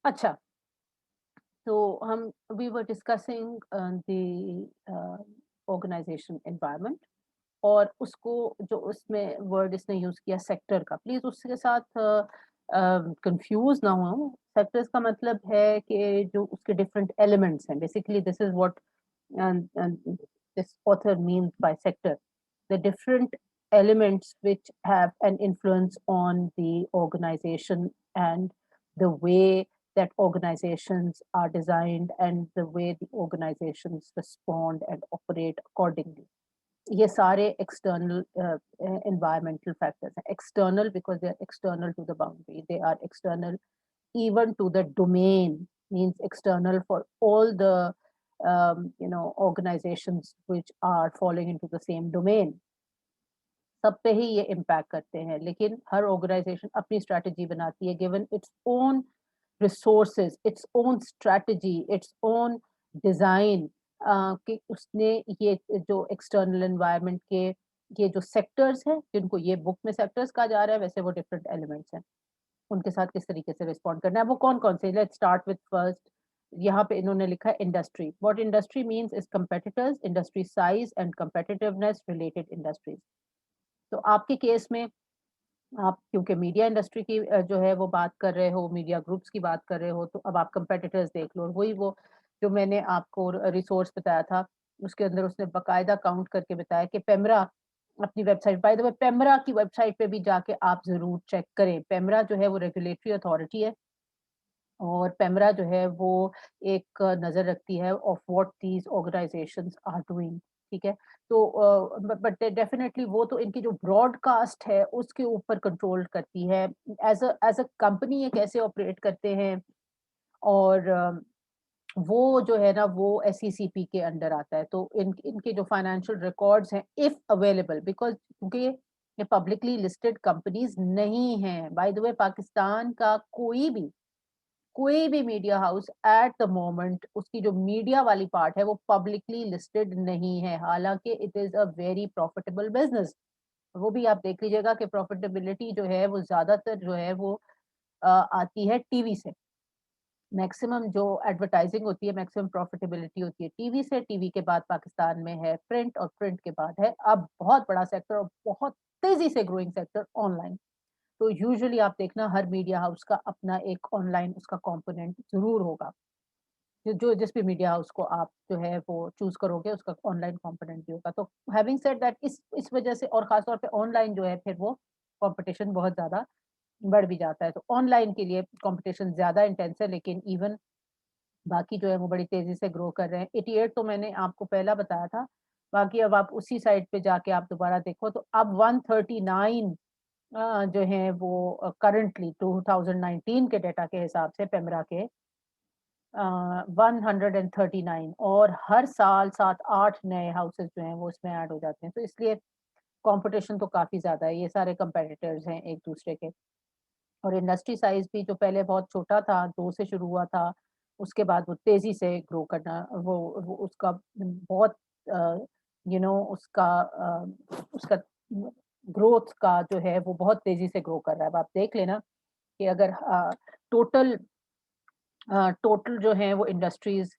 अच्छा, तो हम we were discussing the organization environment, और उसको जो उसमें वर्ड इसने यूज़ किया सेक्टर का, प्लीज़ उसके साथ कंफ्यूज ना हो। सेक्टर्स का मतलब है कि जो उसके डिफरेंट एलिमेंट्स हैं, basically this is what this author means by sector, the different elements which have an influence on the organization and the way that organizations are designed and the way the organizations respond and operate accordingly. ये सारे external environmental factors हैं. External because they are external to the boundary, they are external even to the domain, means external for all the organizations which are falling into the same domain. सब पे ही ये impact करते हैं, लेकिन हर organisation अपनी strategy बनाती है given its own resources, its own strategy, its own design, कि उसने ये जो एक्सटर्नल एनवायरनमेंट के ये जो सेक्टर्स हैं, जिनको ये बुक में सेक्टर्स कहा जा रहा है, वैसे वो डिफरेंट एलिमेंट्स हैं, उनके साथ किस तरीके से रिस्पॉन्ड करना है, वो कौन-कौन से, लेट्स स्टार्ट विद फर्स्ट। यहाँ पे इन्होंने लिखा है industry. What industry means is competitors, industry size and competitiveness related industries. तो आपके केस में आप क्योंकि मीडिया इंडस्ट्री की जो है वो बात कर रहे हो, मीडिया ग्रुप्स की बात कर रहे हो, तो अब आप कंपेटिटर्स देख लो। वही वो जो मैंने आपको रिसोर्स बताया था, उसके अंदर उसने बाकायदा काउंट करके बताया कि पेमरा अपनी website, by the way PEMRA की वेबसाइट पे भी जाके आप ज़रूर चेक करें। पेमरा जो है वो रेगुलेटरी अथॉरिटी है, और पेमरा जो है वो एक नज़र रखती है of what these organizations are doing, ठीक है? तो बट डेफिनिटली वो तो इनकी जो ब्रॉडकास्ट है उसके ऊपर कंट्रोल करती है। एज़ अ कंपनी ये कैसे ऑपरेट करते हैं, और वो जो है ना वो एसईसीपी के अंडर आता है। तो इनके जो फाइनेंशियल रिकॉर्ड्स हैं इफ अवेलेबल, बिकॉज़ क्योंकि ये पब्लिकली लिस्टेड कंपनीज़ नहीं हैं। बाय द वे पाकिस्तान का कोई भी media house at the moment उसकी जो मीडिया वाली पार्ट है वो पब्लिकली लिस्टेड नहीं है, हालांकि it is a very profitable business. वो भी आप देख लीजिएगा कि प्रॉफिटेबिलिटी जो है वो ज्यादातर जो है वो आती है टीवी से। मैक्सिमम जो एडवर्टाइजिंग होती है, मैक्सिमम प्रॉफिटेबिलिटी होती है टीवी से। टीवी के बाद पाकिस्तान में है प्रिंट, और प्रिंट के बाद है अब बहुत बड़ा सेक्टर और बहुत तेजी से ग्रोइंग सेक्टर ऑनलाइन। तो यूजुअली आप देखना हर मीडिया हाउस का अपना एक ऑनलाइन उसका कंपोनेंट ज़रूर होगा। जो जिस भी मीडिया हाउस को आप जो है वो चूज़ करोगे उसका ऑनलाइन कंपोनेंट भी होगा। तो हैविंग सेड दैट इस वजह से, और ख़ास तौर पे ऑनलाइन जो है फिर वो कॉम्पिटिशन बहुत ज़्यादा बढ़ भी जाता है। तो ऑनलाइन के लिए कॉम्पिटिशन ज़्यादा इंटेंस है, लेकिन इवन बाकी जो है वो बड़ी तेज़ी से ग्रो कर रहे हैं। 88 तो मैंने आपको पहला बताया था, बाकी अब आप उसी साइट पे जाके आप दोबारा देखो तो अब 139 जो हैं वो करंटली 2019 के डेटा के हिसाब से पेमरा के 139, और हर साल 7-8 नए हाउसेस जो हैं वो उसमें ऐड हो जाते हैं। तो इसलिए कॉम्पिटिशन तो काफ़ी ज़्यादा है, ये सारे कंपेटिटर्स हैं एक दूसरे के। और इंडस्ट्री साइज़ भी जो पहले बहुत छोटा था, 2 से शुरू हुआ था, उसके बाद वो तेज़ी से ग्रो करना, वो उसका बहुत अ, उसका ग्रोथ का जो है वो बहुत तेज़ी से ग्रो कर रहा है। अब आप देख लेना कि अगर टोटल टोटल जो है वो इंडस्ट्रीज़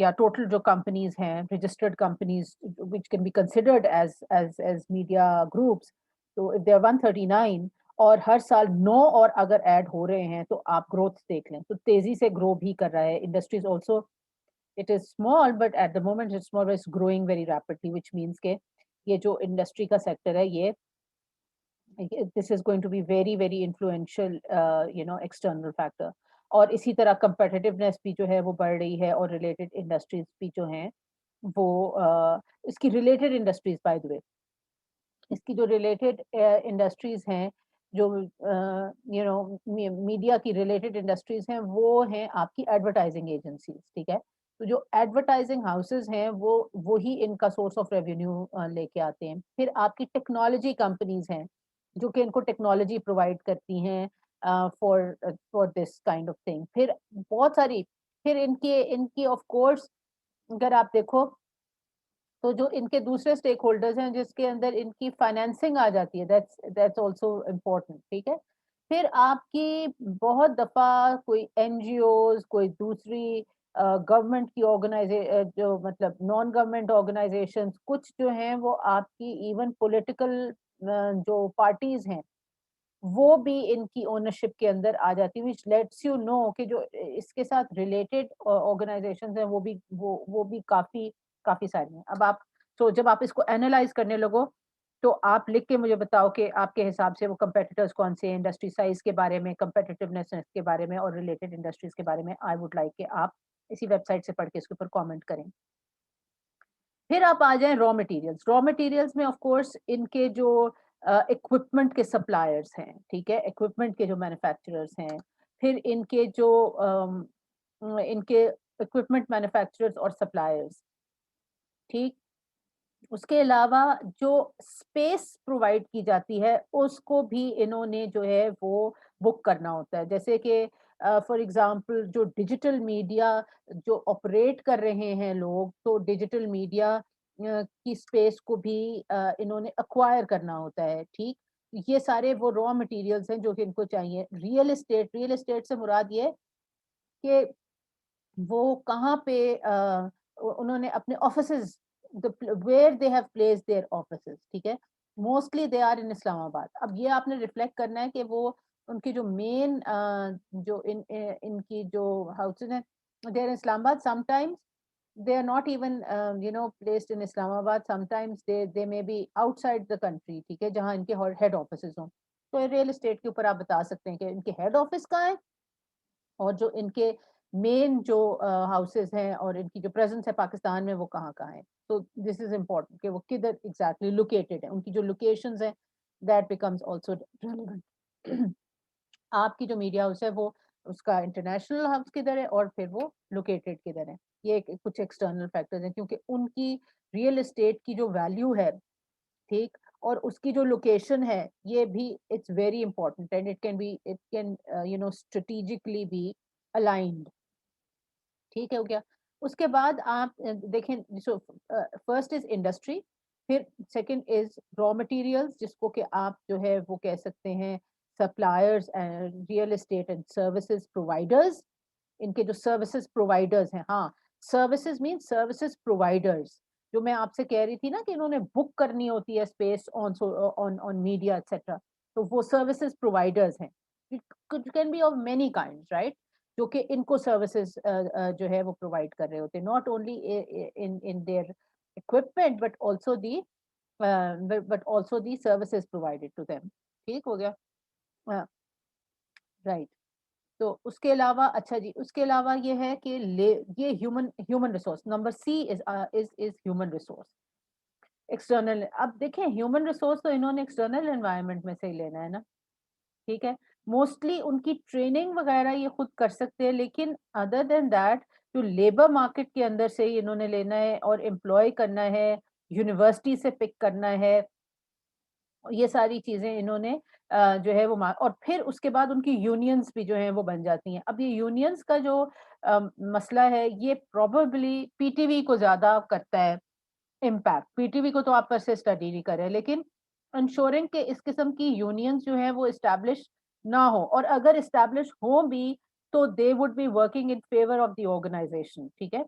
या टोटल जो कंपनीज़ हैं, registered companies which can be considered as media groups, तो इफ दे आर 139 और हर साल 9 और अगर ऐड हो रहे हैं, तो आप ग्रोथ देख लें, तो तेज़ी से ग्रो भी कर रहा है। Industries also, it is small but at the moment it's small, it's growing very rapidly, which means के ये जो इंडस्ट्री का सेक्टर है ये this is going to be very very influential external factor. और इसी तरह कंपेटिटिवनेस भी जो है वो बढ़ रही है, और रिलेटेड इंडस्ट्रीज भी जो हैं वो इसकी related industries, by the way इसकी जो रिलेटेड इंडस्ट्रीज हैं, जो मीडिया की रिलेटेड इंडस्ट्रीज हैं, वो हैं आपकी एडवर्टाइजिंग एजेंसीज, ठीक है? तो जो एडवर्टाइजिंग हाउसेस हैं वो ही इनका सोर्स ऑफ रेवेन्यू लेके आते हैं। फिर आपकी टेक्नोलॉजी कंपनीज हैं जो कि इनको टेक्नोलॉजी प्रोवाइड करती हैं for for this kind of thing. फिर बहुत सारी, फिर इनके इनकी ऑफ कोर्स अगर आप देखो तो जो इनके दूसरे स्टेक होल्डर्स हैं जिसके अंदर इनकी फाइनेंसिंग आ जाती है, दैट्स दैट्स आल्सो इम्पोर्टेंट, ठीक है? फिर आपकी बहुत दफ़ा कोई एनजीओज़, कोई दूसरी गवर्नमेंट की जो मतलब नॉन गवर्नमेंट ऑर्गेनाइज़ेशंस कुछ जो हैं वो आपकी इवन पॉलिटिकल जो पार्टीज़ हैं, वो भी इनकी ओनरशिप के अंदर आ जाती है, व्हिच लेट्स यू नो कि जो इसके साथ रिलेटेड ऑर्गेनाइज़ेशंस हैं वो भी काफ़ी काफ़ी सारी हैं। अब आप तो जब आप इसको एनालाइज़ करने लगो, तो आप लिख के मुझे बताओ कि आपके हिसाब से वो कॉम्पिटिटर्स कौन से हैं, इंडस्ट्री साइज़ के बारे में, कॉम्पिटिटिवनेस के बारे में और रिलेटेड इंडस्ट्रीज़ के बारे में आई वुड लाइक कि आप इसी वेबसाइट से पढ़ के इसके ऊपर कमेंट करें। फिर आप आ जाएँ रॉ मटेरियल्स। रॉ मटेरियल्स में ऑफ कोर्स इनके जो इक्विपमेंट के सप्लायर्स हैं, ठीक है? इक्विपमेंट के जो मैन्युफैक्चरर्स हैं, फिर इनके जो इनके इक्विपमेंट मैन्युफैक्चरर्स और सप्लायर्स, ठीक? उसके अलावा जो स्पेस प्रोवाइड की जाती है, उसको भी इन्होंने जो है वो बुक करना होता है। जैसे कि फॉर एग्ज़ाम्पल जो डिजिटल मीडिया जो ऑपरेट कर रहे हैं लोग, तो डिजिटल मीडिया की स्पेस को भी इन्होंने एक्वायर करना होता है, ठीक? ये सारे वो रॉ मटेरियल्स हैं जो कि इनको चाहिए। रियल एस्टेट से मुराद ये है कि वो कहाँ पे उन्होंने अपने offices where they have placed their offices, ठीक है? Mostly they are in Islamabad. अब ये आपने रिफ्लेक्ट करना है कि वो उनकी जो मेन जो इनकी जो हाउसेज़ हैं, they are in Islamabad sometimes they are not even placed in Islamabad, sometimes they may be outside the country, ठीक है? जहाँ इनके हेड ऑफिसेज़ हों। तो रियल एस्टेट के ऊपर आप बता सकते हैं कि इनके हेड ऑफिस कहाँ है और जो इनके मेन जो हाउसेज़ हैं और इनकी जो प्रेज़ेंस है पाकिस्तान में वो कहाँ-कहाँ है। तो दिस इज़ इम्पोर्टेंट कि वो किधर एग्ज़ैक्टली लोकेटेड है। उनकी जो लोकेशंस हैं दैट बिकम्स आल्सो रेलेवेंट। आपकी जो मीडिया हाउस है वो उसका इंटरनेशनल हाउस किधर है और फिर वो लोकेटेड किधर है। ये कुछ एक्सटर्नल फैक्टर्स हैं क्योंकि उनकी रियल एस्टेट की जो वैल्यू है, ठीक? और उसकी जो लोकेशन है, ये भी it's very important and it can strategically be aligned, ठीक है हो गया? उसके बाद आप देखें सो फर्स्ट इज़ इंडस्ट्री, फिर सेकंड इज़ रॉ मटेरियल्स जिसको कि आप जो है वो कह सकते हैं suppliers and real estate and services providers, इनके जो सर्विसेज़ प्रोवाइडर्स हैं, हाँ, सर्विसेज़ मीन्स सर्विसेज़ प्रोवाइडर्स, जो मैं आपसे कह रही थी ना कि इन्होंने बुक करनी होती है space on on media etcetera, तो वो सर्विसेज़ प्रोवाइडर्स हैं। It can be of many kinds, right? जो कि इनको सर्विसेज़ जो है वो प्रोवाइड कर रहे होते हैं, not only in in their equipment but also the services provided to them, ठीक हो गया? Uh, right. तो उसके अलावा अच्छा जी, उसके अलावा ये है कि ये human human resource number C is human resource. External अब देखें ह्यूमन रिसोर्स तो इन्होंने एक्सटर्नल एनवायरनमेंट में से ही लेना है ना, ठीक है? मोस्टली उनकी ट्रेनिंग वगैरह ये खुद कर सकते हैं लेकिन अदर देन दैट जो लेबर मार्केट के अंदर से ही इन्होंने लेना है और एम्प्लॉय करना है, यूनिवर्सिटी से पिक करना है, ये सारी चीज़ें इन्होंने जो है वो मा और फिर उसके बाद उनकी यूनियंस भी जो हैं वो बन जाती हैं। अब ये यूनियंस का जो मसला है ये प्रोबेबली पीटीवी को ज़्यादा करता है इम्पैक्ट। पीटीवी को तो आप वैसे स्टडी नहीं कर रहे लेकिन इंश्योरिंग के इस किस्म की यूनियंस जो हैं वो एस्टेब्लिश ना हो और अगर एस्टेब्लिश हो भी तो they would be working in favour of the organisation, ठीक है?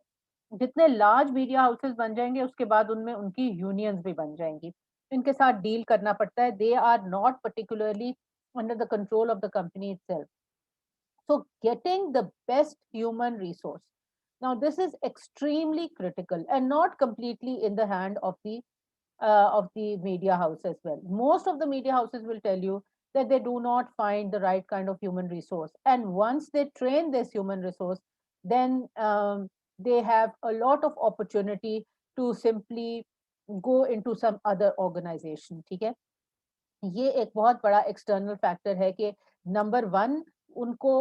जितने लार्ज मीडिया हाउसेस बन जाएँगे उसके बाद उनमें उनकी यूनियंस भी बन जाएँगी। इनके साथ डील करना पड़ता है, they are not particularly under the control of the company itself. So getting the best human resource. Now this is extremely critical and not completely in the hand of the media house as well. Most of the media houses will tell you that they do not find the right kind of human resource. And once they train this human resource, then they have a lot of opportunity to simply go into some other organization. ठीक है? ये एक बहुत बड़ा external factor है कि number 1 उनको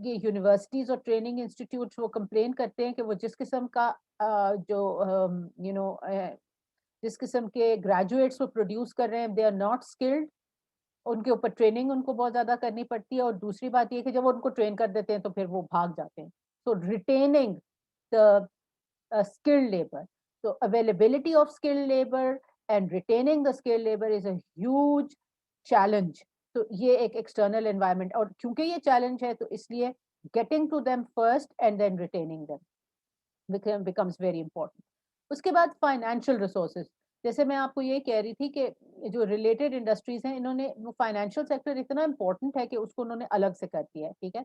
ये यूनिवर्सिटीज़ और ट्रेनिंग इंस्टीट्यूट्स वो कंप्लेन करते हैं कि वो जिस किस्म का जो जिस किस्म के ग्रेजुएट्स वो प्रोड्यूस कर रहे हैं दे आर नॉट स्किल्ड, उनके ऊपर ट्रेनिंग उनको बहुत ज़्यादा करनी पड़ती है और दूसरी बात ये है कि जब वो उनको ट्रेन कर देते हैं तो फिर वो भाग जाते हैं। So retaining the skilled labor. So availability of skilled labor and retaining the skilled labor is a huge challenge तो ये एक एक्सटर्नल एनवायरनमेंट, और क्योंकि ये चैलेंज है तो इसलिए getting to them first and then retaining them becomes very important. उसके बाद फाइनेंशियल रिसोर्सेज, जैसे मैं आपको ये कह रही थी कि जो रिलेटेड इंडस्ट्रीज हैं, इन्होंने वो फाइनेंशियल सेक्टर इतना इंपॉर्टेंट है कि उसको उन्होंने अलग से कर दिया है, ठीक है।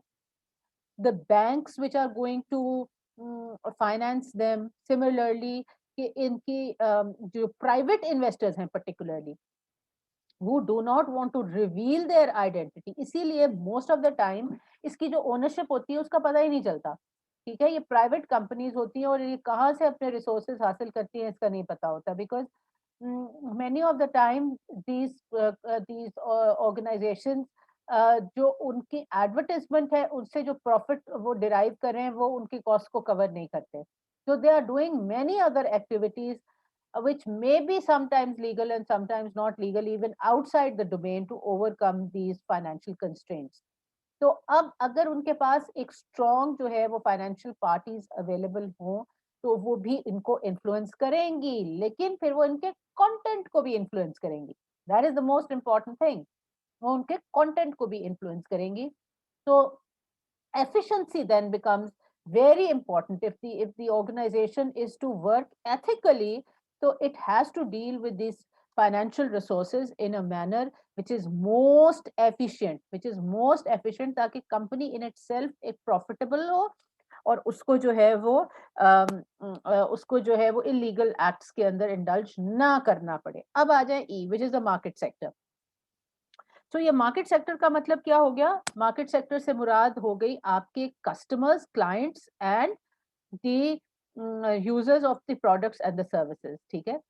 The banks which are going to finance them similarly, कि इनकी जो प्राइवेट इन्वेस्टर्स हैं particularly, who do not want to reveal their identity, इसीलिए मोस्ट ऑफ द टाइम इसकी जो ओनरशिप होती है उसका पता ही नहीं चलता, ठीक है। ये प्राइवेट कंपनीज होती हैं और ये कहाँ से अपने रिसोर्सेज हासिल करती हैं इसका नहीं पता होता, because many of the time these organizations जो उनकी एडवर्टाइजमेंट है उससे जो प्रॉफिट वो डिराइव कर रहे हैं वो उनकी कॉस्ट को कवर नहीं करते, so they are doing many other activities which may be sometimes legal and sometimes not legal, even outside the domain, to overcome these financial constraints. तो अब अगर उनके पास एक स्ट्रॉन्ग जो है वो फाइनेंशियल पार्टीज अवेलेबल हों तो वो भी इनको इन्फ्लुएंस करेंगी, लेकिन फिर वो इनके कंटेंट को भी इन्फ्लुएंस करेंगी, that is the most important thing, वो उनके कंटेंट को भी इन्फ्लुएंस करेंगी। तो efficiency then becomes very important. If the organization is to work ethically, so it has to deal with these financial resources in a manner which is most efficient, ताकि company in itself एक profitable हो और उसको जो है वो उसको जो है वो illegal acts के अंदर indulge ना करना पड़े। अब आ जाए E, which is the market sector। तो ये मार्केट सेक्टर का मतलब क्या हो गया? मार्केट सेक्टर से मुराद हो गई आपके customers, clients and the users of the products and the services, ठीक है।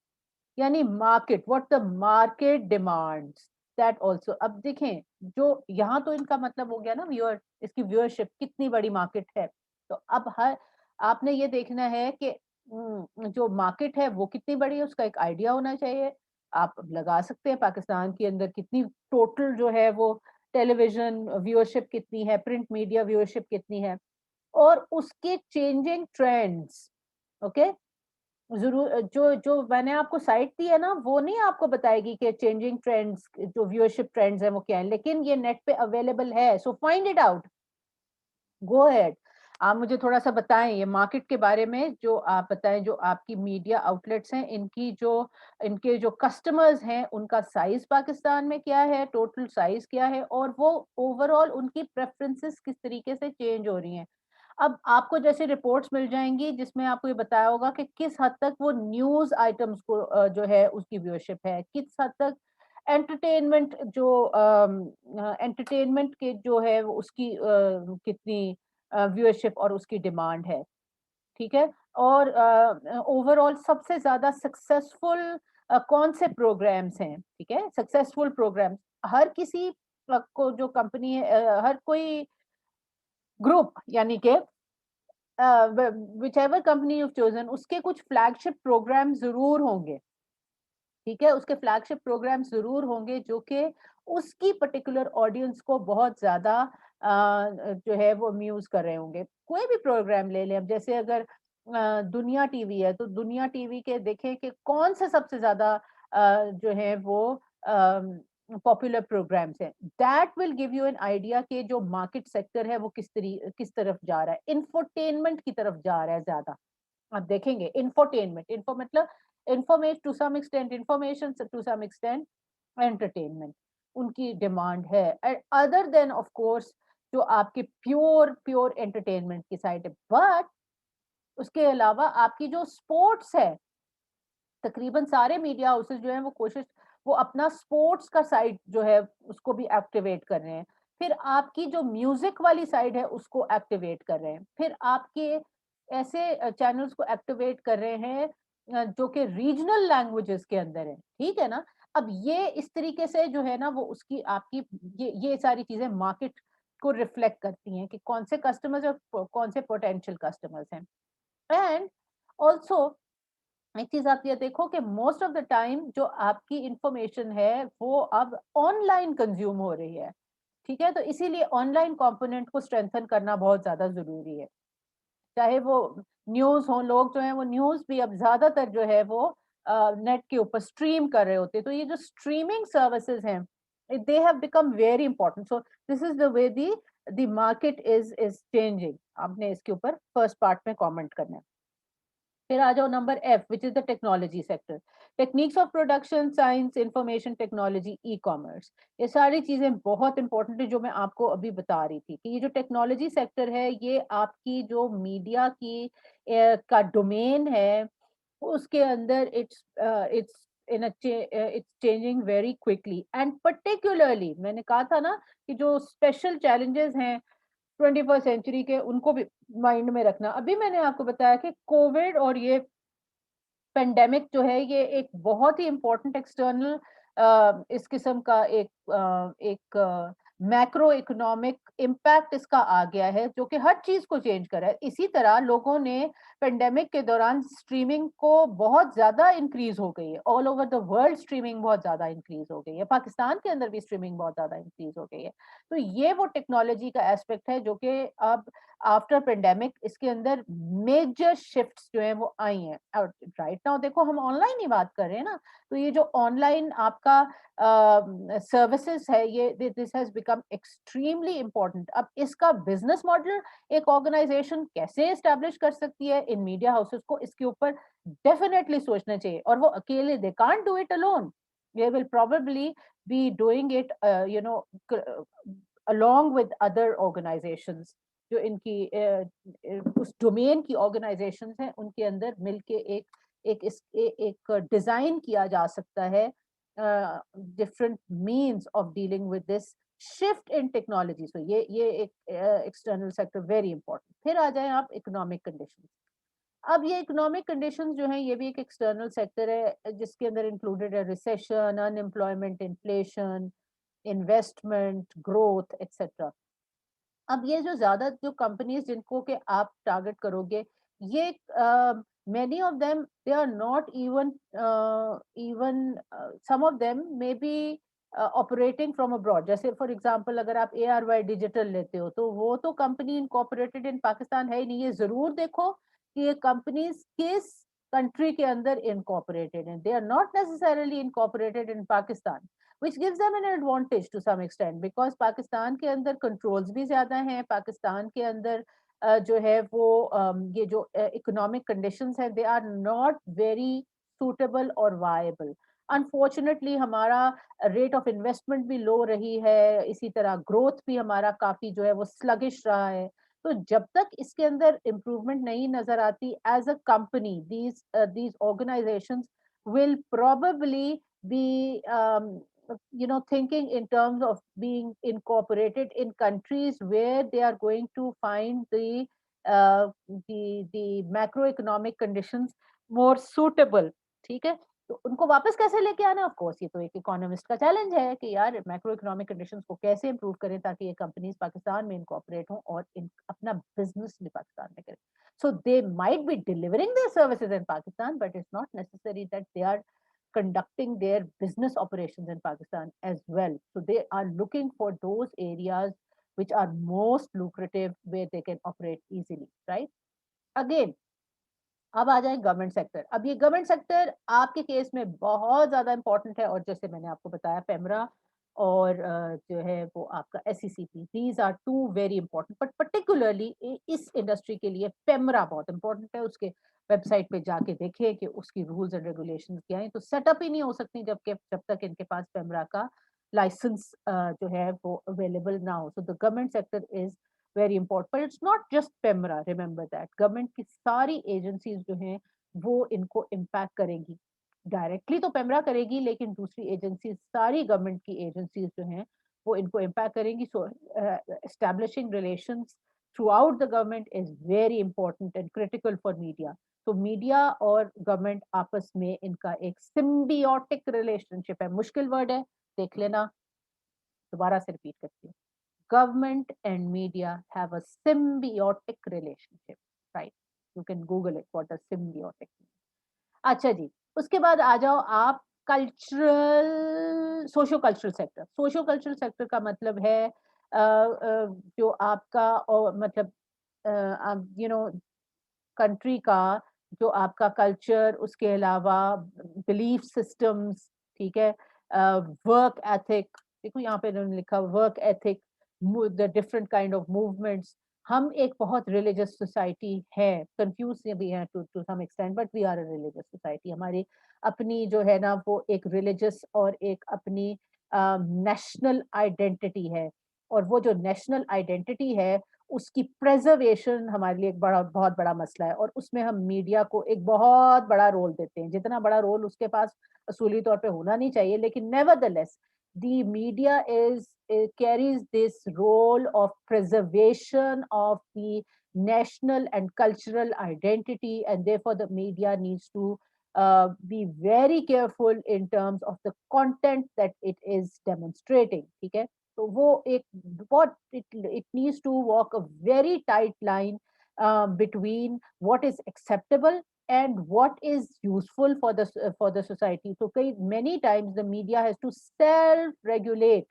यानी market, what the market demands, that also. अब देखें, जो यहाँ तो इनका मतलब हो गया ना व्यूअर, इसकी व्यूअरशिप कितनी बड़ी मार्केट है। तो अब हर आपने ये देखना है कि जो मार्केट है वो कितनी बड़ी है, उसका एक आइडिया होना चाहिए। आप लगा सकते हैं पाकिस्तान के अंदर कितनी टोटल जो है वो टेलीविजन व्यूअरशिप कितनी है, प्रिंट मीडिया व्यूअरशिप कितनी है, और उसके चेंजिंग ट्रेंड्स। ओके, जरूर जो जो मैंने आपको साइट दी है ना वो नहीं आपको बताएगी कि चेंजिंग ट्रेंड्स, जो व्यूअरशिप ट्रेंड्स हैं वो क्या है, लेकिन ये नेट पे अवेलेबल है, so find it out, go ahead. आप मुझे थोड़ा सा बताएं ये मार्केट के बारे में, जो आप बताएं जो आपकी मीडिया आउटलेट्स हैं इनके जो कस्टमर्स हैं उनका साइज पाकिस्तान में क्या है, टोटल साइज क्या है, और वो ओवरऑल उनकी प्रेफरेंसेस किस तरीके से चेंज हो रही हैं। अब आपको जैसे रिपोर्ट्स मिल जाएंगी जिसमें आपको ये बताया होगा कि किस हद तक वो न्यूज़ आइटम्स को जो है उसकी व्यूअरशिप है, किस हद तक एंटरटेनमेंट एंटरटेनमेंट के जो है वो उसकी कितनी व्यूअरशिप और उसकी डिमांड है, ठीक है। और ओवरऑल सबसे ज्यादा सक्सेसफुल कौन से प्रोग्राम्स हैं, ठीक है। सक्सेसफुल प्रोग्राम्स हर किसी को जो कंपनी है, हर कोई ग्रुप, यानी कि whichever company you've chosen, उसके कुछ फ्लैगशिप प्रोग्राम जरूर होंगे, ठीक है। उसके फ्लैगशिप प्रोग्राम जरूर होंगे जो कि उसकी पर्टिकुलर ऑडियंस को बहुत ज्यादा जो है वो अम्यूज कर रहे होंगे। कोई भी प्रोग्राम ले लें, अब जैसे अगर दुनिया टीवी है तो दुनिया टीवी के देखें कि कौन से सबसे ज्यादा जो है वो पॉपुलर प्रोग्राम्स हैं, that will give you an idea कि जो मार्केट सेक्टर है वो किस तरफ जा रहा है, इंफोटेनमेंट की तरफ जा रहा है ज्यादा। आप देखेंगे इंफोटेनमेंट, इन्फो मतलब information to some extent, information to some extent, entertainment उनकी डिमांड है, अदर देन ऑफ कोर्स जो आपके प्योर प्योर एंटरटेनमेंट की साइड है। बट उसके अलावा आपकी जो स्पोर्ट्स है, तकरीबन सारे मीडिया हाउसेस जो हैं वो अपना स्पोर्ट्स का साइड जो है उसको भी एक्टिवेट कर रहे हैं। फिर आपकी जो म्यूजिक वाली साइड है उसको एक्टिवेट कर रहे हैं। फिर आपके ऐसे चैनल्स को एक्टिवेट कर रहे हैं जो कि रीजनल लैंग्वेजेस के अंदर है, ठीक है ना। अब ये इस तरीके से जो है ना वो उसकी आपकी ये सारी चीजें मार्केट को रिफ्लेक्ट करती हैं कि कौन से कस्टमर्स और कौन से पोटेंशियल कस्टमर्स हैं। एंड ऑल्सो एक चीज आप ये देखो कि मोस्ट ऑफ द टाइम जो आपकी इंफॉर्मेशन है वो अब ऑनलाइन कंज्यूम हो रही है, ठीक है। तो इसीलिए ऑनलाइन कंपोनेंट को स्ट्रेंथन करना बहुत ज्यादा जरूरी है। चाहे वो न्यूज हो, लोग जो है वो न्यूज भी अब ज्यादातर जो है वो नेट के ऊपर स्ट्रीम कर रहे होते हैं। तो ये जो स्ट्रीमिंग सर्विसेज हैं they have become very important. So this is the way the market is changing. आपने इसके ऊपर फर्स्ट पार्ट में कमेंट करना है. फिर आ जाओ number F, which is the technology sector. Techniques of production, science, information technology, e commerce. ये सारी चीजें बहुत इंपॉर्टेंट है जो मैं आपको अभी बता रही थी कि ये जो टेक्नोलॉजी सेक्टर है ये आपकी जो मीडिया की का डोमेन है उसके अंदर it's it's changing very quickly and particularly मैंने कहा था ना कि जो स्पेशल चैलेंजेस हैं 21st सेंचुरी के उनको भी माइंड में रखना. अभी मैंने आपको बताया कि कोविड और ये पेंडेमिक जो है ये एक बहुत ही इम्पोर्टेंट एक्सटर्नल इस किस्म का एक मैक्रो इकोनॉमिक इम्पैक्ट इसका आ गया है जो कि हर चीज को चेंज कर रहा है. इसी तरह लोगों ने पेंडेमिक के दौरान स्ट्रीमिंग को बहुत ज्यादा इंक्रीज हो गई है. All over the world streaming बहुत ज्यादा इंक्रीज हो गई है. पाकिस्तान के अंदर भी स्ट्रीमिंग बहुत ज्यादा इंक्रीज हो गई है. तो ये वो टेक्नोलॉजी का एस्पेक्ट है जो कि अब आफ्टर पेंडेमिक इसके अंदर मेजर शिफ्ट्स जो हैं वो आई हैं. और राइट नाउ देखो हम ऑनलाइन ही बात कर रहे हैं ना, तो ये जो ऑनलाइन आपका सर्विसेज है ये this has become extremely important. अब इसका बिजनेस मॉडल एक ऑर्गेनाइजेशन कैसे एस्टेब्लिश कर सकती है इन मीडिया हाउसेस को, इसके ऊपर डेफिनेटली सोचना चाहिए. और वो अकेले they can't do it alone. they will probably be doing it along with other organizations जो इनकी उस डोमेन की ऑर्गेनाइजेशंस हैं उनके अंदर मिलके एक डिजाइन किया जा सकता है different means of dealing with this shift in technology. So ये एक एक्सटर्नल सेक्टर वेरी इंपॉर्टेंट. फिर आ जाए आप इकोनॉमिक कंडीशंस. अब ये इकोनॉमिक कंडीशंस जो हैं ये भी एक एक्सटर्नल सेक्टर है जिसके अंदर इंक्लूडेड है recession, unemployment, inflation, investment, growth etcetera. अब ये जो ज्यादा जो कंपनीज जिनको के आप टारगेट करोगे ये many of them they are not even some of them may be operating from abroad. जैसे फॉर एग्जांपल अगर आप ARY डिजिटल लेते हो तो वो तो कंपनी इनकॉर्पोरेटेड इन पाकिस्तान है ही नहीं. ये जरूर देखो कि ये कंपनीज किस कंट्री के अंदर इनकॉर्पोरेटेड हैं. They are not necessarily incorporated in Pakistan which gives them an advantage to some extent because Pakistan के अंदर कंट्रोल्स भी ज्यादा हैं. पाकिस्तान के अंदर जो है वो ये जो इकोनॉमिक कंडीशंस है they are not very suitable और वायबल. अनफॉर्चुनेटली हमारा रेट ऑफ इन्वेस्टमेंट भी लो रही है, इसी तरह ग्रोथ भी हमारा काफी जो है वो स्लगिश रहा है. तो जब तक इसके अंदर इम्प्रूवमेंट नहीं नजर आती as a company these organizations will probably be thinking in terms of being incorporated in countries where they are going to find the macroeconomic conditions more suitable. ठीक है. तो उनको वापस कैसे लेके आना, ऑफ कोर्स ये तो एक इकोनॉमिस्ट का चैलेंज है कि यार मैक्रो इकोनॉमिक कंडीशंस को कैसे इंप्रूव करें ताकि ये कंपनीज पाकिस्तान में इनकॉर्पोरेट हों और अपना बिजनेस भी पाकिस्तान में करें. So they might be delivering their services in Pakistan but it's not necessary that they are conducting their business operations in Pakistan as well. So they are looking for those areas which are most lucrative where they can operate easily, right? Again, अब आ जाए government sector. अब ये government sector आपके case में बहुत ज्यादा important है और जैसे मैंने आपको बताया पेमरा और जो है वो आपका SECP, these are too very important but particularly इस इंडस्ट्री के लिए पेमरा बहुत इंपॉर्टेंट है. उसके वेबसाइट पे जाके देखें कि उसकी रूल्स एंड रेगुलेशंस क्या हैं. तो सेटअप ही नहीं हो सकती जब तक इनके पास पेमरा का लाइसेंस जो है वो अवेलेबल ना हो. So the government sector is very important but it's not just PEMRA. remember that government की सारी एजेंसीज जो हैं वो इनको इम्पैक्ट करेंगी. डायरेक्टली तो पेमरा करेगी लेकिन दूसरी एजेंसी सारी गवर्नमेंट की एजेंसीज जो हैं वो इनको इम्पैक्ट करेंगी. So establishing relations throughout the government is very important and critical for media. तो मीडिया और गवर्नमेंट आपस में इनका एक सिम्बियोटिक रिलेशनशिप है. मुश्किल वर्ड है, देख लेना, दोबारा से रिपीट करती हूँ. Government and media have a symbiotic relationship, right? You can Google it, what does symbiotic mean. अच्छा जी, उसके बाद आ जाओ आप cultural socio cultural sector. Socio cultural sector का मतलब है जो आपका और मतलब कंट्री का जो आपका कल्चर, उसके अलावा बिलीफ सिस्टम्स, ठीक है, वर्क एथिक, देखो यहाँ पे इन्होंने लिखा work ethic, the different kind of movements. हम एक बहुत रिलीजियस सोसाइटी है, कंफ्यूज भी है to some extent, but we are a religious society. हमारी अपनी जो है ना वो एक रिलीजियस और एक अपनी नेशनल आइडेंटिटी है, और वो जो नेशनल आइडेंटिटी है उसकी प्रेजर्वेशन हमारे लिए एक बड़ा बहुत बड़ा मसला है, और उसमें हम मीडिया को एक बहुत बड़ा रोल देते हैं, जितना बड़ा रोल उसके पास असूली तौर पे होना नहीं चाहिए, लेकिन nevertheless the media carries this role of preservation of the national and cultural identity, and therefore the media needs to be very careful in terms of the content that it is demonstrating. ठीक है, तो वो एक बहुत it needs to walk a very tight line between what is acceptable and what is useful for the society. So many times the media has to self regulate.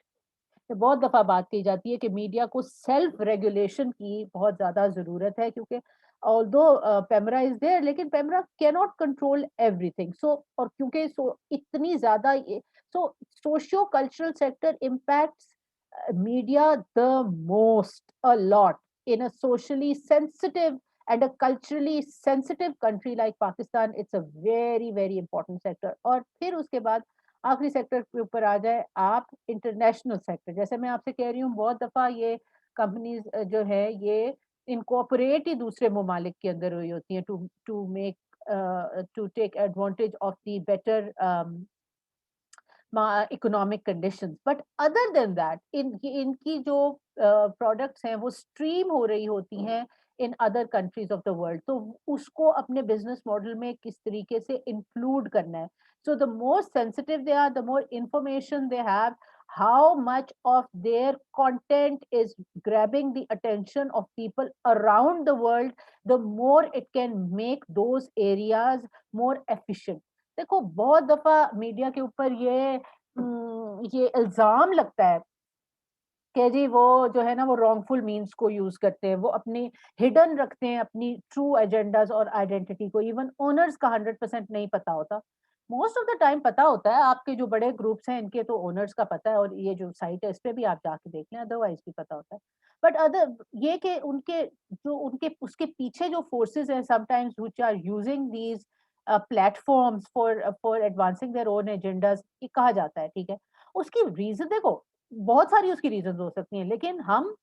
बहुत दफा बात की जाती है कि मीडिया को सेल्फ रेगुलेशन की बहुत ज्यादा जरूरत है, क्योंकि ऑल्दो पेमरा इज देयर, लेकिन PEMRA can not control everything. So और क्योंकि इतनी ज्यादा so socio cultural sector impacts media the most a lot in a socially sensitive and a culturally sensitive country like Pakistan. It's a very very important sector. और फिर उसके बाद आखिरी sector के ऊपर आ जाए आप, इंटरनेशनल सेक्टर। जैसे मैं आपसे कह रही हूँ बहुत दफा ये कंपनीज जो है ये इनकॉर्पोरेट ही दूसरे ममालिक के अंदर हुई होती हैं to to make to take advantage of the better economic conditions, but other than that इनकी जो प्रोडक्ट्स हैं वो स्ट्रीम हो रही होती हैं in other countries of the world, तो उसको अपने बिजनेस मॉडल में किस तरीके से इंक्लूड करना है। So the more sensitive they are, the more information they have, how much of their content is grabbing the attention of people around the world, the more it can make those areas more efficient. देखो बहुत दफा media के ऊपर ये इल्जाम लगता है कि जी वो जो है ना वो रॉन्गफुल मीन्स को यूज करते हैं, वो अपनी हिडन रखते हैं अपनी ट्रू एजेंडाज और आइडेंटिटी को। इवन ओनर्स का 100% नहीं पता होता, मोस्ट ऑफ द टाइम पता होता है। आपके जो बड़े ग्रुप्स हैं इनके तो ओनर्स का पता है, और ये जो साइट है इस पे भी आप जाके देख लें, अदरवाइज भी पता होता है। बट अदर ये कि उनके जो उनके उसके पीछे जो फोर्सेस हैं sometimes which are using these platforms for advancing their own agendas, ये कहा जाता है। ठीक है, उसकी रीजन देखो बहुत सारी उसकी रीजंस हो सकती हैं, लेकिन हम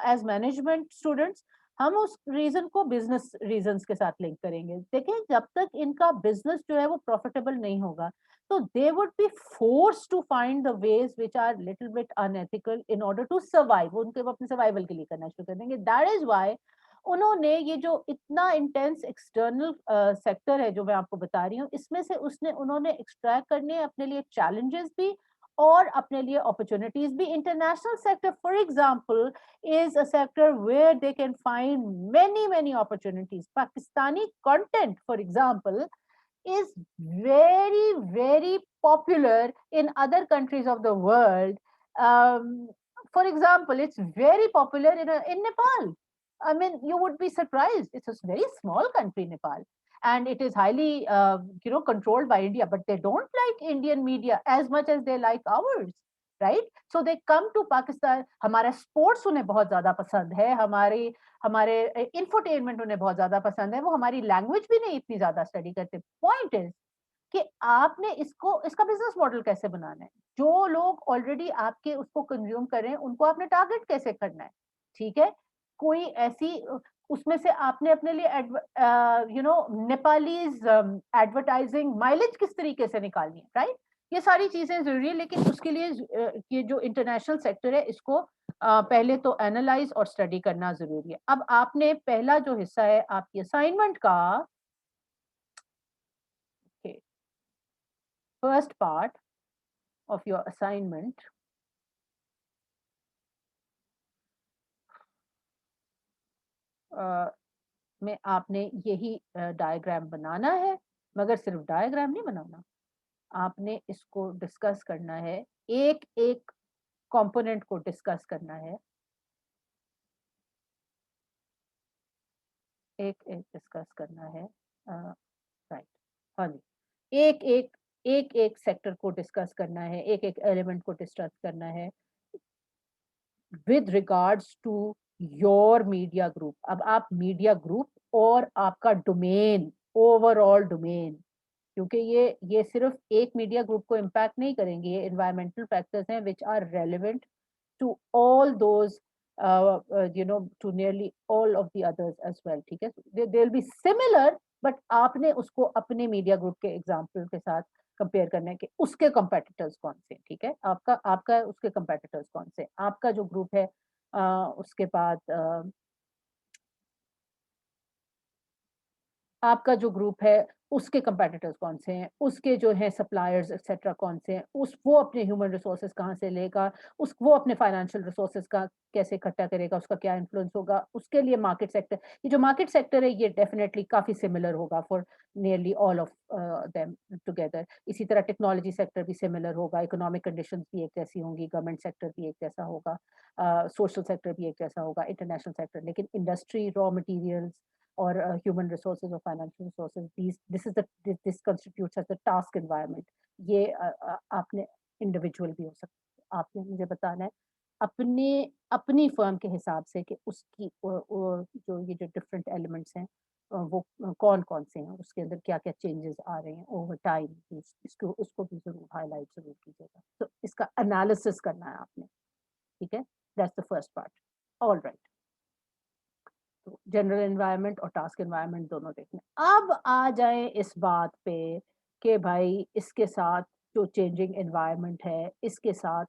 एज मैनेजमेंट स्टूडेंट्स हम उस रीजन को बिजनेस रीजंस के साथ लिंक करेंगे। देखिए जब तक इनका बिजनेस जो है वो प्रॉफिटेबल नहीं होगा, तो they would be force to find the ways which are little bit unethical in order to survive. उनके वो अपने सर्वाइवल के लिए करना शुरू कर देंगे। दैट इज वाई उन्होंने ये जो इतना इंटेंस एक्सटर्नल सेक्टर है जो मैं आपको बता रही हूँ, इसमें से उसने उन्होंने एक्सट्रैक्ट करने अपने लिए चैलेंजेस भी और अपने लिए अपॉर्चुनिटीज भी। International sector for example is a sector where they can find many opportunities. Pakistani content for example is very popular in other countries of the world. um, for example, it's very popular in Nepal. I mean, you would be surprised. It's a very small country, Nepal, and it is highly, controlled by India. But they don't like Indian media as much as they like ours, right? So they come to Pakistan. हमारा sports उन्हें बहुत ज़्यादा पसंद है, हमारे हमारे infotainment उन्हें बहुत ज़्यादा पसंद है, वो हमारी लैंग्वेज भी नहीं इतनी ज़्यादा स्टडी करते। पॉइंट इज कि आपने इसको इसका बिजनेस मॉडल कैसे बनाना है, जो लोग ऑलरेडी आपके उसको कंज्यूम कर रहे हैं उनको आपने टारगेट कैसे करना है। ठीक है, कोई ऐसी उसमें से आपने अपने लिए नेपालीज एडवर्टाइजिंग माइलेज किस तरीके से निकालनी है, राइट? ये सारी चीजें जरूरी है, लेकिन उसके लिए ये जो इंटरनेशनल सेक्टर है इसको पहले तो एनालाइज और स्टडी करना जरूरी है। अब आपने पहला जो हिस्सा है आपकी असाइनमेंट का, first part of your assignment में आपने यही डायग्राम बनाना है, मगर सिर्फ डायग्राम नहीं बनाना, आपने इसको डिस्कस करना है, एक एक कंपोनेंट को डिस्कस करना है, एक एक डिस्कस करना है। राइट, हाँ जी, एक एक एक एक सेक्टर को डिस्कस करना है, एक एक एलिमेंट को डिस्कस करना है with regards to your media group. अब आप मीडिया ग्रुप और आपका डोमेन, ओवरऑल डोमेन, क्योंकि ये सिर्फ एक मीडिया ग्रुप को इम्पैक्ट नहीं करेंगे, ये एनवायरमेंटल फैक्टर्स हैं which are relevant to all those to nearly all of the others as well. ठीक है, they will be similar, but आपने उसको अपने मीडिया ग्रुप के एग्जाम्पल के साथ कंपेयर करना है कि उसके कंपेटिटर्स कौन से। ठीक है, आपका आपका उसके कंपेटिटर्स कौन से, आपका जो ग्रुप है उसके बाद आपका जो ग्रुप है उसके कंपेटिटर्स कौन से हैं, उसके जो हैं सप्लायर्स एक्सेट्रा कौन से हैं, उस वो अपने ह्यूमन रिसोर्सेज कहाँ से लेगा, उस वो अपने फाइनेंशियल रिसोर्सेज का कैसे इकट्ठा करेगा, उसका क्या इन्फ्लुएंस होगा, उसके लिए मार्केट सेक्टर, ये जो मार्केट सेक्टर है ये डेफिनेटली काफी सिमिलर होगा for nearly all of them together. इसी तरह टेक्नोलॉजी सेक्टर भी सिमिलर होगा, इकोनॉमिक कंडीशंस भी एक जैसी होंगी, गवर्नमेंट सेक्टर भी एक जैसा होगा, सोशल सेक्टर भी एक जैसा होगा, इंटरनेशनल सेक्टर। लेकिन industry, raw materials or human resources or financial resources, this constitutes as a task environment। ये आपने इंडिविजुअल भी हो सकता है, आपने मुझे बताना है अपने अपनी फर्म के हिसाब से कि उसकी जो ये जो डिफरेंट एलिमेंट्स हैं वो कौन कौन से हैं, उसके अंदर क्या क्या चेंजेस आ रहे हैं ओवर टाइम, इसको उसको भी जरूर हाईलाइट जरूर कीजिएगा। तो इसका एनालिसिस करना है आपने। ठीक है, that's the first part. All right, तो जनरल एनवायरनमेंट और टास्क एनवायरनमेंट दोनों देखने। अब आ जाए इस बात पे कि भाई इसके साथ जो चेंजिंग एनवायरनमेंट है इसके साथ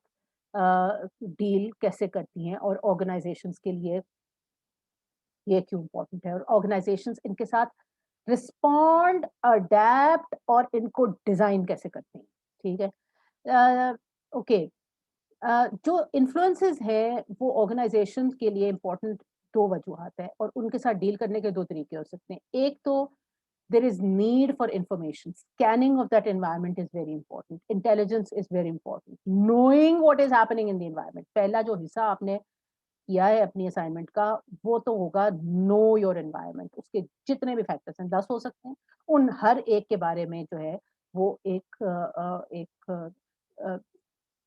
डील कैसे करती हैं और ऑर्गेनाइजेशंस के लिए ये क्यों इम्पोर्टेंट है, और ऑर्गेनाइजेशंस इनके साथ रिस्पॉन्ड, अडेप्ट और इनको डिजाइन कैसे करते हैं। ठीक है, ओके, जो इन्फ्लुएंसेस है वो ऑर्गेनाइजेशन के लिए इम्पोर्टेंट दो वजूहत है और उनके साथ डील करने के दो तरीके हो सकते हैं। एक तो there is need for information, scanning of that environment is very important, intelligence is very important, knowing what is happening in the environment. पहला जो हिस्सा आपने किया है अपनी असाइनमेंट का वो तो होगा नो योर एनवायरनमेंट। उसके जितने भी फैक्टर्स हैं, 10 हो सकते हैं, उन हर एक के बारे में जो है वो एक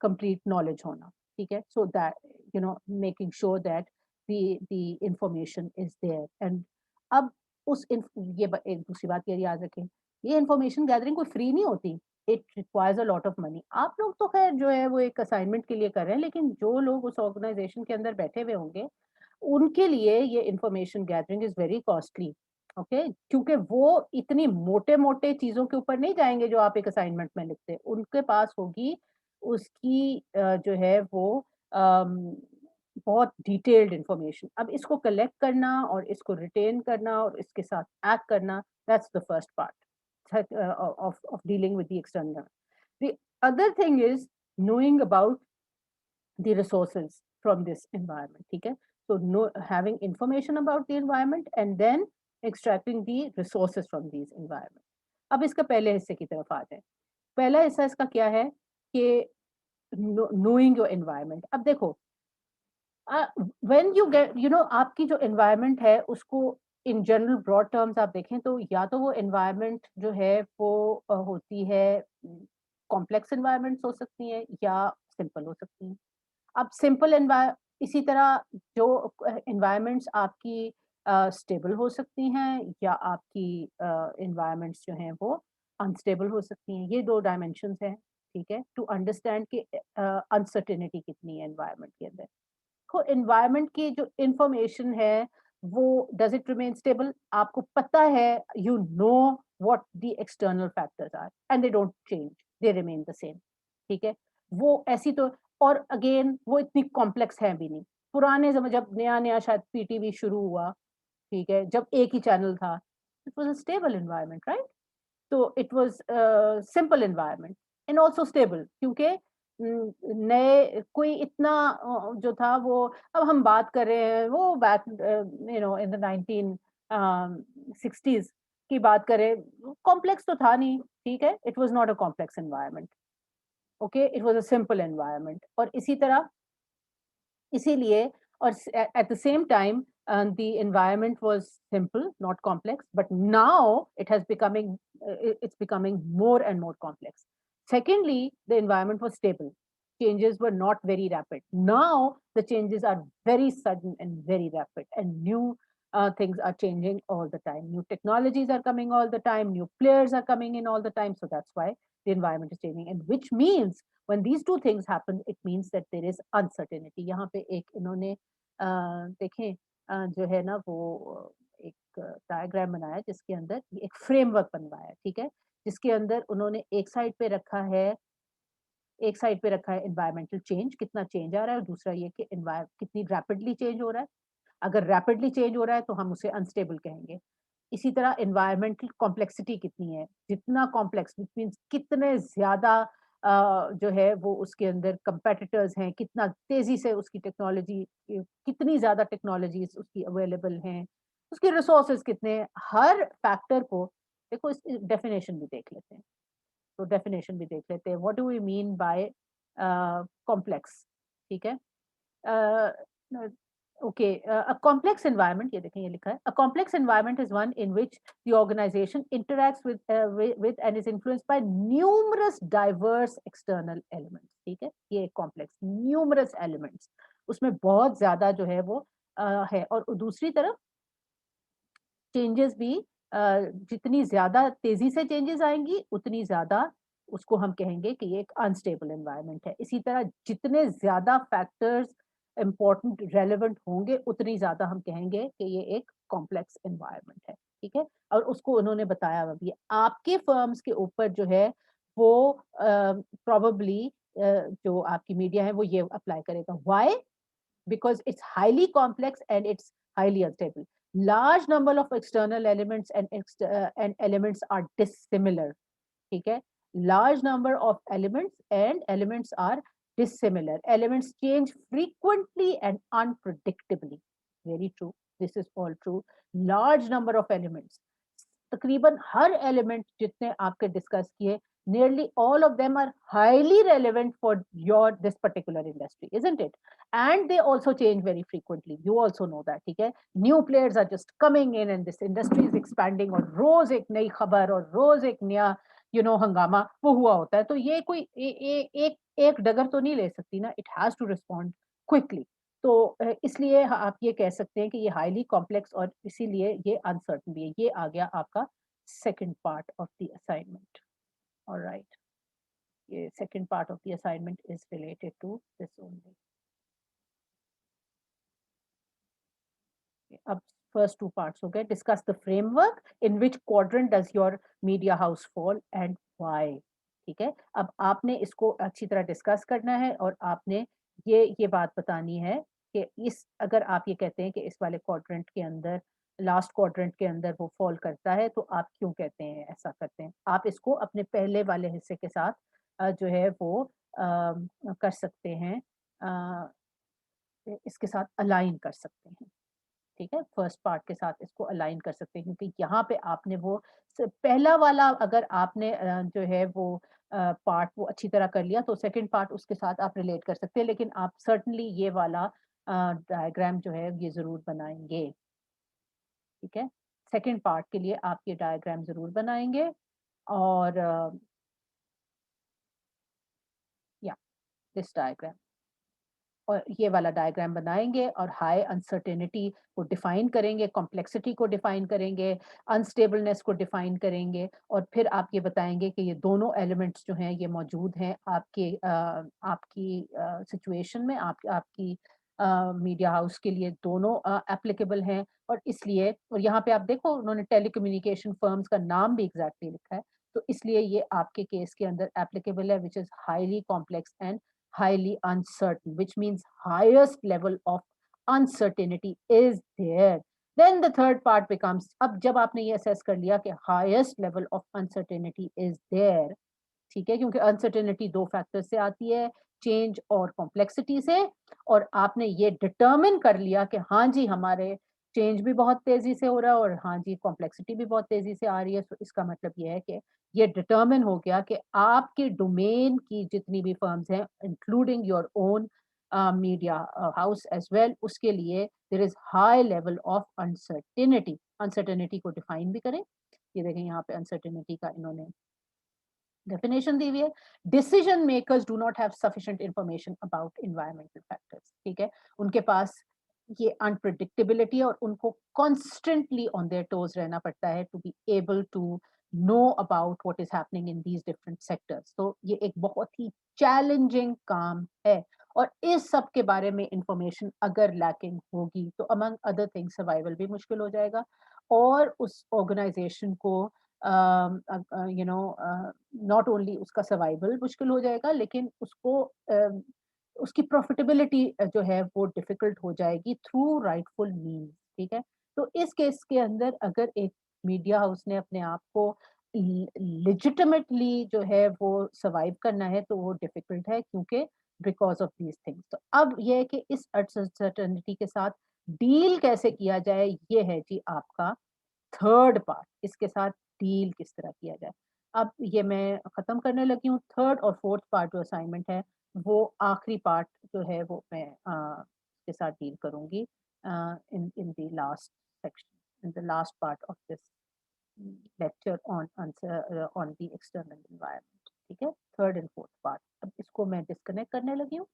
complete knowledge होना। ठीक है, so that making sure that the information is there। and अब एक दूसरी बात ये याद रखें, ये इंफॉर्मेशन गैदरिंग कोई फ्री नहीं होती, it requires a lot of money. आप लोग तो खैर जो है वो एक असाइनमेंट के लिए कर रहे हैं, लेकिन जो लोग उस ऑर्गेनाइजेशन के अंदर बैठे हुए होंगे उनके लिए ये information gathering is very costly. Okay, क्योंकि वो इतनी मोटे मोटे चीजों के ऊपर नहीं जाएंगे जो आप एक असाइनमेंट में लिखते हैं, उनके पास होगी उसकी जो है वो अम, बहुत डिटेल्ड इंफॉर्मेशन। अब इसको कलेक्ट करना और इसको रिटेन करना और इसके साथ एक्ट करना, that's the first part of dealing with the external। The other thing is knowing about the resources from this environment। ठीक है, so having information about the environment and then extracting the resources from these environment। अब इसका पहले हिस्से की तरफ आ जाए। पहला हिस्सा इसका क्या है कि knowing your environment। अब देखो, व्हेन यू गेट आपकी जो एनवायरनमेंट है उसको इन जनरल ब्रॉड टर्म्स आप देखें तो या तो वो एनवायरनमेंट जो है वो होती है, कॉम्प्लेक्स एनवायरनमेंट्स हो सकती हैं या सिंपल हो सकती हैं। अब सिंपल एनवायर इसी तरह जो एनवायरनमेंट्स आपकी स्टेबल हो सकती हैं या आपकी एनवायरनमेंट्स जो हैं वो अनस्टेबल हो सकती हैं। ये दो डायमेंशंस हैं। ठीक है, टू अंडरस्टैंड कि अनसर्टेनिटी कितनी है एनवायरनमेंट के अंदर। को एनवायरनमेंट की जो इंफॉर्मेशन है वो डज इट रिमेन स्टेबल, आपको पता है, you know what the external factors are and they don't change, they remain the same. ठीक है, वो ऐसी तो, और अगेन वो इतनी कॉम्प्लेक्स है भी नहीं। पुराने समय जब नया नया शायद पीटीवी शुरू हुआ, ठीक है, जब एक ही चैनल था, it was a stable environment, right? तो it was simple environment and also stable, क्योंकि नए कोई इतना जो था वो, अब हम बात कर रहे हैं वो बैक इन द 1960s की बात करें, कॉम्प्लेक्स तो था नहीं। ठीक है, it was not a complex environment. Okay, it was a simple environment. और इसी तरह इसीलिए और at the same time the environment was simple, not complex, but now it has becoming it's becoming more and more complex। Secondly, the environment was stable. Changes were not very rapid. Now the changes are very sudden and very rapid, and new things are changing all the time. New technologies are coming all the time. New players are coming in all the time. So that's why the environment is changing, and which means when these two things happen, it means that there is uncertainty. यहाँ पे एक इन्होंने देखें जो है ना वो एक डायग्राम बनाया जिसके अंदर एक फ्रेमवर्क बनवाया, ठीक है, जिसके अंदर उन्होंने एक साइड पे रखा है एनवायरमेंटल चेंज, कितना चेंज आ रहा है, और दूसरा ये कि कितनी रैपिडली चेंज हो रहा है। अगर रैपिडली चेंज हो रहा है तो हम उसे अनस्टेबल कहेंगे। इसी तरह एनवायरमेंटल कॉम्प्लेक्सिटी कितनी है, जितना कॉम्प्लेक्स व्हिच मीन्स कितने ज़्यादा जो है वो उसके अंदर कंपेटिटर्स हैं, कितना तेज़ी से उसकी टेक्नोलॉजी कितनी ज़्यादा टेक्नोलॉजीज़ उसकी अवेलेबल हैं, उसके रिसोर्सेज़ कितने हैं, हर फैक्टर को देखो इस डेफिनिशन भी देख लेते हैं। तो डेफिनेशन भी देख लेते हैं, what do we mean by complex, ठीक है। ओके, अ कॉम्प्लेक्स एनवायरनमेंट, ये देखें ये लिखा है, a complex environment is one in which the organisation interacts with and is influenced by numerous diverse external elements, ठीक है, ये एक कॉम्प्लेक्स न्यूमरस एलिमेंट्स, उसमें बहुत ज्यादा जो है वो है, और दूसरी तरफ चेंजेस भी जितनी ज़्यादा तेज़ी से चेंजेस आएँगी, उतनी ज़्यादा उसको हम कहेंगे कि ये एक अनस्टेबल एनवायरनमेंट है। इसी तरह जितने ज़्यादा फैक्टर्स इम्पोर्टेंट रेलेवेंट होंगे, उतनी ज़्यादा हम कहेंगे कि ये एक कॉम्प्लेक्स एनवायरनमेंट है, ठीक है? और उसको उन्होंने बताया हुआ भी है। आपके फर्म्स के ऊपर जो है वो प्रोबेबली जो आपकी मीडिया है वो ये अप्लाई करेगा। Why? Because it's highly complex and it's highly unstable. Large number of external elements and elements are dissimilar. ठीक है? Large number of elements are dissimilar. Elements change frequently and unpredictably. Very true. This is all true. Large number of elements. तकरीबन हर element जितने आपके discuss किए, nearly all of them are highly relevant for your this particular industry, isn't it? And they also change very frequently. You also know that, ठीक है? New players are just coming in and this industry is expanding, और रोज एक नई खबर और रोज एक नया हंगामा वो हुआ होता है। तो ये कोई एक एक डगर तो नहीं ले सकती ना, it has to respond quickly. तो इसलिए आप ये कह सकते हैं कि ये हाईली कॉम्प्लेक्स और इसीलिए ये अनसर्टेन भी है। ये आ गया आपका second part of the assignment. Alright, ये second part of the assignment is related to this only. अब फर्स्ट टू पार्ट्स हो गए। Discuss the framework in which quadrant does your media house fall and why. ठीक है, अब आपने इसको अच्छी तरह डिस्कस करना है और आपने ये बात बतानी है कि इस अगर आप ये कहते हैं कि इस वाले क्वाड्रेंट के अंदर लास्ट क्वाड्रेंट के अंदर वो फॉल करता है तो आप क्यों कहते हैं ऐसा करते हैं। आप इसको अपने पहले वाले हिस्से के साथ जो है वो कर सकते हैं, अ, इसके साथ अलाइन कर सकते हैं। ठीक है, फर्स्ट पार्ट के साथ इसको अलाइन कर सकते हैं क्योंकि यहाँ पे आपने वो पहला वाला अगर आपने जो है वो पार्ट वो अच्छी तरह कर लिया तो सेकंड पार्ट उसके साथ आप रिलेट कर सकते हैं, लेकिन आप सर्टनली ये वाला डायग्राम जो है ये जरूर बनाएंगे। ठीक है, सेकंड पार्ट के लिए आप ये डायग्राम जरूर बनाएंगे और या दिस डायग्राम और ये वाला डायग्राम बनाएंगे और हाई अनसर्टेनिटी को डिफाइन करेंगे, कॉम्प्लेक्सिटी को डिफाइन करेंगे, अनस्टेबलनेस को डिफाइन करेंगे और फिर आप ये बताएंगे कि ये दोनों एलिमेंट्स जो हैं ये मौजूद हैं आपके आपकी सिचुएशन में, आपकी मीडिया हाउस के लिए दोनों एप्लीकेबल हैं और इसलिए और यहाँ पे आप देखो उन्होंने टेलीकम्युनिकेशन फर्म्स का नाम भी एग्जैक्टली लिखा है, तो इसलिए ये आपके केस के अंदर एप्लीकेबल है which is highly complex and highly uncertain, which means highest level of uncertainty is there. Then the third part becomes, अब जब आपने ये assess कर लिया कि highest level of uncertainty is there, ठीक है, क्योंकि अनसर्टेनिटी दो फैक्टर से आती है, चेंज और कॉम्प्लेक्सिटी से, और आपने ये डिटरमिन कर लिया कि हाँ जी हमारे चेंज भी बहुत तेजी से हो रहा है और हाँ जी कॉम्प्लेक्सिटी भी बहुत तेजी से आ रही है। तो इसका मतलब ये है कि ये डिटरमिन हो गया कि आपके डोमेन की जितनी भी फर्म्स हैं including your own media house as well, उसके लिए there is high level of uncertainty. Uncertainty को डिफाइन भी करें, ये देखें यहाँ पे अनसर्टेनिटी का इन्होंने डेफिनेशन दी हुई है, decision makers do not have sufficient information about environmental factors, ठीक है, उनके पास ये अनप्रिडिक्टेबिलिटी और उनको कॉन्स्टेंटली ऑन देयर टोज रहना पड़ता है to be able to know about what is happening in these different sectors. तो ये एक बहुत ही चैलेंजिंग काम है और इस सब के बारे में इंफॉर्मेशन अगर लैकिंग होगी तो अमंग अदर थिंग्स सर्वाइवल भी मुश्किल हो जाएगा और उस ऑर्गेनाइजेशन को यू नो नॉट ओनली उसका सर्वाइवल मुश्किल हो जाएगा लेकिन उसको उसकी प्रॉफिटेबिलिटी जो है वो डिफिकल्ट हो जाएगी थ्रू राइटफुल मीन्स, ठीक है। तो इस केस के अंदर अगर एक मीडिया हाउस ने अपने आप को लेजिटिमेटली जो है वो सर्वाइव करना है तो वो डिफिकल्ट है क्योंकि बिकॉज ऑफ दीज थिंग्स। तो अब ये है कि इस अनसर्टेनिटी के साथ डील कैसे किया जाए, ये है जी आपका थर्ड पार्ट, इसके साथ डील किस तरह किया जाए। अब ये मैं खत्म करने लगी हूँ, थर्ड और फोर्थ पार्ट जो असाइनमेंट है वो आखिरी पार्ट जो है वो मैं इसके साथ डील करूंगी in in the last section, in the last part of this lecture on answer on the external environment, ठीक है, थर्ड एंड फोर्थ पार्ट। अब इसको मैं डिस्कनेक्ट करने लगी हूँ।